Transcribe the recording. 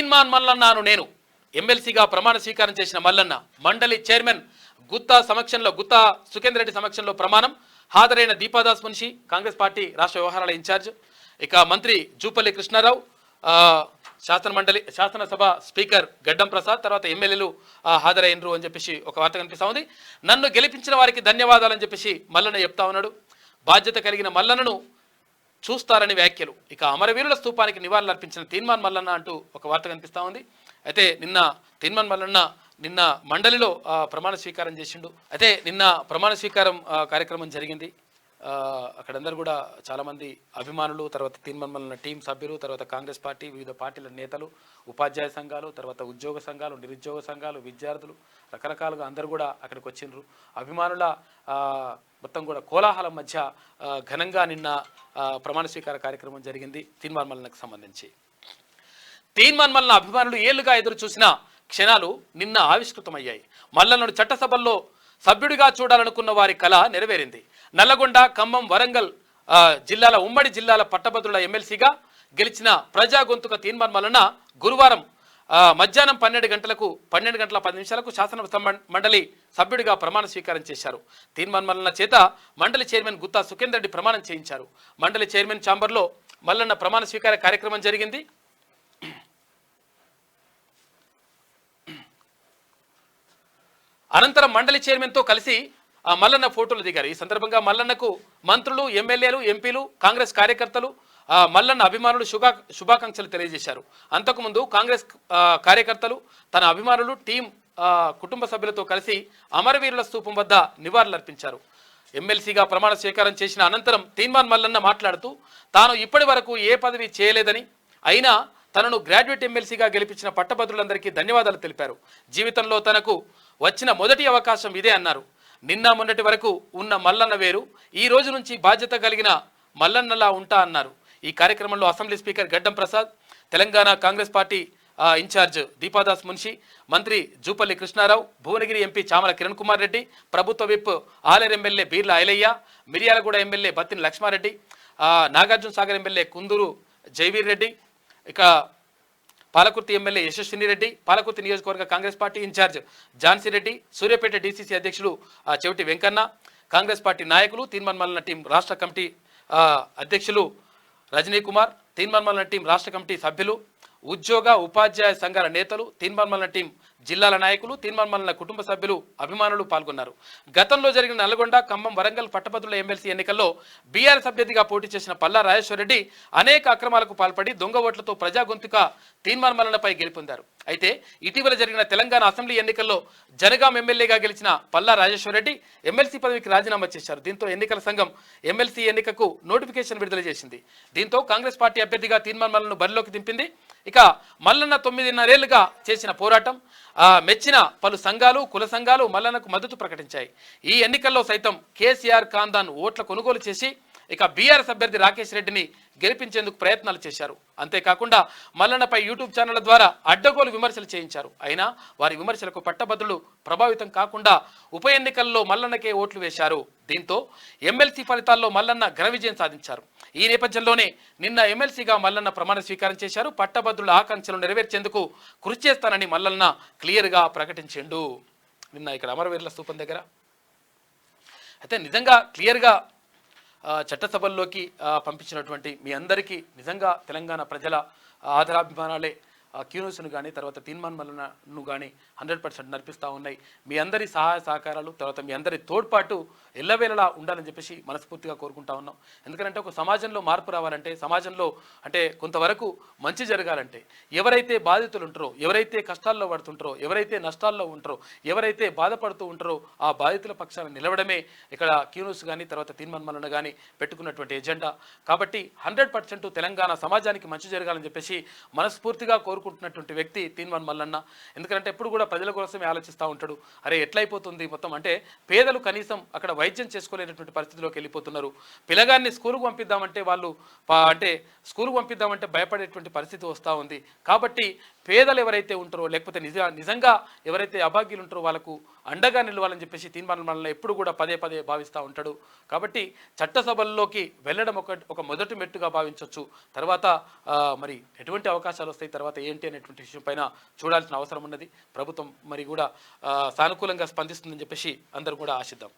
తీన్మాన్ మల్లన్నాను నేను ఎమ్మెల్సీగా ప్రమాణ స్వీకారం చేసిన మల్లన్న మండలి చైర్మన్ గుత్తా సుఖేందర్ రెడ్డి సమక్షంలో ప్రమాణం. హాజరైన దీపాదాస్ మున్షి కాంగ్రెస్ పార్టీ రాష్ట్ర వ్యవహారాల ఇన్ఛార్జ్, ఇక మంత్రి జూపల్లి కృష్ణారావు, శాసనసభ స్పీకర్ గడ్డం ప్రసాద్, తర్వాత ఎమ్మెల్యేలు హాజరైనరు అని చెప్పేసి ఒక వార్త కనిపిస్తూ ఉంది. నన్ను గెలిపించిన వారికి ధన్యవాదాలని చెప్పేసి మల్లన్న చెప్తా ఉన్నాడు. బాధ్యత కలిగిన మల్లన్నను చూస్తారని వ్యాఖ్యలు. ఇక అమరవీరుల స్తూపానికి నివాళులు అర్పించిన తీన్మాన్ మల్లన్న అంటూ ఒక వార్త కనిపిస్తూ ఉంది. అయితే తీన్మాన్ మల్లన్న నిన్న మండలిలో ప్రమాణ స్వీకారం చేసిండు. అయితే నిన్న ప్రమాణ స్వీకారం కార్యక్రమం జరిగింది. అక్కడందరూ కూడా చాలామంది అభిమానులు, తర్వాత తీన్మాన్ మల్లన్న టీం సభ్యులు, తర్వాత కాంగ్రెస్ పార్టీ వివిధ పార్టీల నేతలు, ఉపాధ్యాయ సంఘాలు, తర్వాత ఉద్యోగ సంఘాలు, నిరుద్యోగ సంఘాలు, విద్యార్థులు రకరకాలుగా అందరూ కూడా అక్కడికి వచ్చిండ్రు. అభిమానుల మొత్తం కూడా కోలాహలం మధ్య ఘనంగా నిన్న ప్రమాణ స్వీకార కార్యక్రమం జరిగింది. తీన్మాన్ మల్లన్నకు సంబంధించి తీన్మాన్ మల్లన్న అభిమానులు ఏళ్లుగా ఎదురు చూసిన క్షణాలు నిన్న ఆవిష్కృతమయ్యాయి. మల్లన్నను చట్టసభల్లో సభ్యుడిగా చూడాలనుకున్న వారి కళ నెరవేరింది. నల్లగొండ, ఖమ్మం, వరంగల్ ఉమ్మడి జిల్లాల పట్టభద్రుల ఎమ్మెల్సీగా గెలిచిన ప్రజా గొంతుక తీన్మాన్ మల్లన్న గురువారం మధ్యాహ్నం 12 గంటల 10 నిమిషాలకు శాసన మండలి సభ్యుడిగా ప్రమాణ స్వీకారం చేశారు. తీన్మాన్ మల్లన్న చేత మండలి చైర్మన్ గుత్తా సుఖేందర్ రెడ్డి ప్రమాణం చేయించారు. మండలి చైర్మన్ ఛాంబర్లో మల్లన్న ప్రమాణ స్వీకార కార్యక్రమం జరిగింది. అనంతరం మండలి చైర్మన్తో కలిసి మల్లన్న ఫోటోలు దిగారు. ఈ సందర్భంగా మల్లన్నకు మంత్రులు, ఎమ్మెల్యేలు, ఎంపీలు, కాంగ్రెస్ కార్యకర్తలు, మల్లన్న అభిమానులు శుభాకాంక్షలు తెలియజేశారు. అంతకుముందు కాంగ్రెస్ కార్యకర్తలు, తన అభిమానులు, టీం కుటుంబ సభ్యులతో కలిసి అమరవీరుల స్తూపం వద్ద నివాళులర్పించారు. ఎమ్మెల్సీగా ప్రమాణ స్వీకారం చేసిన అనంతరం తీన్మాన్ మల్లన్న మాట్లాడుతూ తాను ఇప్పటి వరకు ఏ పదవి చేయలేదని, అయినా తనను గ్రాడ్యుయేట్ ఎమ్మెల్సీగా గెలిపించిన పట్టభద్రులందరికీ ధన్యవాదాలు తెలిపారు. జీవితంలో తనకు వచ్చిన మొదటి అవకాశం ఇదే అన్నారు. నిన్న మొన్నటి వరకు ఉన్న మల్లన్న వేరు, ఈ రోజు నుంచి బాధ్యత కలిగిన మల్లన్నలా ఉంటా అన్నారు. ఈ కార్యక్రమంలో assembly speaker Gaddam Prasad, Telangana Congress party incharge Deepadas Munshi, మంత్రి జూపల్లి కృష్ణారావు, భువనగిరి ఎంపీ చామల కిరణ్ కుమార్ రెడ్డి, ప్రభుత్వ whip Aleru MLA Beerla Ailaiah, Miryalaguda MLA Battini Lakshmareddy, Nagarjuna Sagar MLA Kunduru Jaiveer Reddy, ఇక పాలకుర్తి ఎమ్మెల్యే యశస్విని రెడ్డి, పాలకుర్తి నియోజకవర్గ Congress party incharge Jhansi Reddy, Suryapet DCC అధ్యక్షులు చెవిటి వెంకన్న, కాంగ్రెస్ పార్టీ నాయకులు, తీన్మాన్ మల్లన్న టీం రాష్ట్ర కమిటీ అధ్యక్షులు రజనీ కుమార్, తీన్మాన్ మల్లన్న టీం రాష్ట్ర కమిటీ సభ్యులు, ఉద్యోగ ఉపాధ్యాయ సంఘాల నేతలు, తీన్మాన్ మల్లన్న టీం జిల్లాల నాయకులు, తీన్మాన్ మల్లన్న కుటుంబ సభ్యులు, అభిమానులు పాల్గొన్నారు. గతంలో జరిగిన నల్గొండ, ఖమ్మం, వరంగల్ పట్టభద్రుల ఎమ్మెల్సీ ఎన్నికల్లో బీఆర్ఎస్ అభ్యర్థిగా పోటీ చేసిన పల్లా రాజేశ్వరరెడ్డి అనేక అక్రమాలకు పాల్పడి దొంగ ఓట్లతో ప్రజా గొంతుక తీన్మాన్ మల్లన్నపై గెలుపొందారు. అయితే ఇటీవల జరిగిన తెలంగాణ అసెంబ్లీ ఎన్నికల్లో జనగాం ఎమ్మెల్యేగా గెలిచిన పల్లా రాజేశ్వరరెడ్డి ఎమ్మెల్సీ పదవికి రాజీనామా చేశారు. దీంతో ఎన్నికల సంఘం ఎమ్మెల్సీ ఎన్నికకు నోటిఫికేషన్ విడుదల చేసింది. దీంతో కాంగ్రెస్ పార్టీ అభ్యర్థిగా తీన్మాన్ మల్లన్నను బరిలోకి దింపింది. ఇక మల్లన్న 9.5 ఏళ్లుగా చేసిన పోరాటం మెచ్చిన పలు సంఘాలు, కుల సంఘాలు మల్లన్నకు మద్దతు ప్రకటించాయి. ఈ ఎన్నికల్లో సైతం కేసీఆర్ ఖాందాన్ ఓట్ల కొనుగోలు చేసి ఇక బీఆర్ఎస్ అభ్యర్థి రాకేష్ రెడ్డిని గెలిపించేందుకు ప్రయత్నాలు చేశారు. అంతేకాకుండా మల్లన్నపై యూట్యూబ్ ఛానళ్ల ద్వారా అడ్డగోలు విమర్శలు చేయించారు. అయినా వారి విమర్శలకు పట్టభద్రులు ప్రభావితం కాకుండా ఉప ఎన్నికల్లో మల్లన్నకే ఓట్లు వేశారు. దీంతో ఎమ్మెల్సీ ఫలితాల్లో మల్లన్న ఘన విజయం సాధించారు. ఈ నేపథ్యంలోనే నిన్న ఎమ్మెల్సీగా మల్లన్న ప్రమాణ స్వీకారం చేశారు. పట్టభద్రుల ఆకాంక్షలు నెరవేర్చేందుకు కృషి చేస్తానని మల్లన్న క్లియర్గా ప్రకటించిండు. నిన్న ఇక్కడ అమరవీరుల స్తూపం దగ్గర అయితే నిజంగా క్లియర్గా చట్టసభల్లోకి పంపించినటువంటి మీ అందరికీ నిజంగా తెలంగాణ ప్రజల ఆదరాభిమానాలే క్యూన్యూస్ను కానీ తర్వాత తీన్మాన్ మల్లన్నను కానీ 100% నడిపిస్తూ ఉన్నాయి. మీ అందరి సహాయ సహకారాలు, తర్వాత మీ అందరి తోడ్పాటు ఎల్లవేళలా ఉండాలని చెప్పేసి మనస్ఫూర్తిగా కోరుకుంటా ఉన్నాం. ఎందుకంటే ఒక సమాజంలో మార్పు రావాలంటే, సమాజంలో అంటే కొంతవరకు మంచి జరగాలంటే ఎవరైతే బాధితులు ఉంటారో, ఎవరైతే కష్టాల్లో పడుతుంటారో, ఎవరైతే నష్టాల్లో ఉంటారో, ఎవరైతే బాధపడుతూ ఉంటారో ఆ బాధితుల పక్షాన నిలవడమే ఇక్కడ క్యూన్యూస్ కానీ తర్వాత తీన్మాన్ మల్లన్న కానీ పెట్టుకున్నటువంటి ఎజెండా. కాబట్టి 100% తెలంగాణ సమాజానికి మంచి జరగాలని చెప్పేసి మనస్ఫూర్తిగా కోరుకుంటున్నటువంటి వ్యక్తి తీన్మాన్ మల్లన్న. ఎందుకంటే ఎప్పుడు కూడా ప్రజల కోసమే ఆలోచిస్తూ ఉంటాడు. అరే ఎట్లయిపోతుంది మొత్తం అంటే పేదలు కనీసం అక్కడ వైద్యం చేసుకోలేనటువంటి పరిస్థితిలోకి వెళ్ళిపోతున్నారు. పిల్లగాన్ని స్కూలుకు పంపిద్దామంటే వాళ్ళు అంటే స్కూలుకు పంపిద్దామంటే భయపడేటువంటి పరిస్థితి వస్తూ ఉంది. కాబట్టి పేదలు ఎవరైతే ఉంటారో లేకపోతే నిజంగా ఎవరైతే అభాగ్యులు ఉంటారో వాళ్ళకు అండగా నిలవాలని చెప్పేసి తీన్మాన్ మల్లన్న ఎప్పుడు కూడా పదే భావిస్తూ ఉంటాడు. కాబట్టి చట్టసభల్లోకి వెళ్ళడం ఒక మొదటి మెట్టుగా భావించవచ్చు. తర్వాత మరి ఎటువంటి అవకాశాలు వస్తాయి, తర్వాత ఏంటి అనేటువంటి విషయం పైన చూడాల్సిన అవసరం ఉన్నది. ప్రభుత్వం మరి కూడా సానుకూలంగా స్పందిస్తుందని చెప్పేసి అందరూ కూడా ఆశిద్దాం.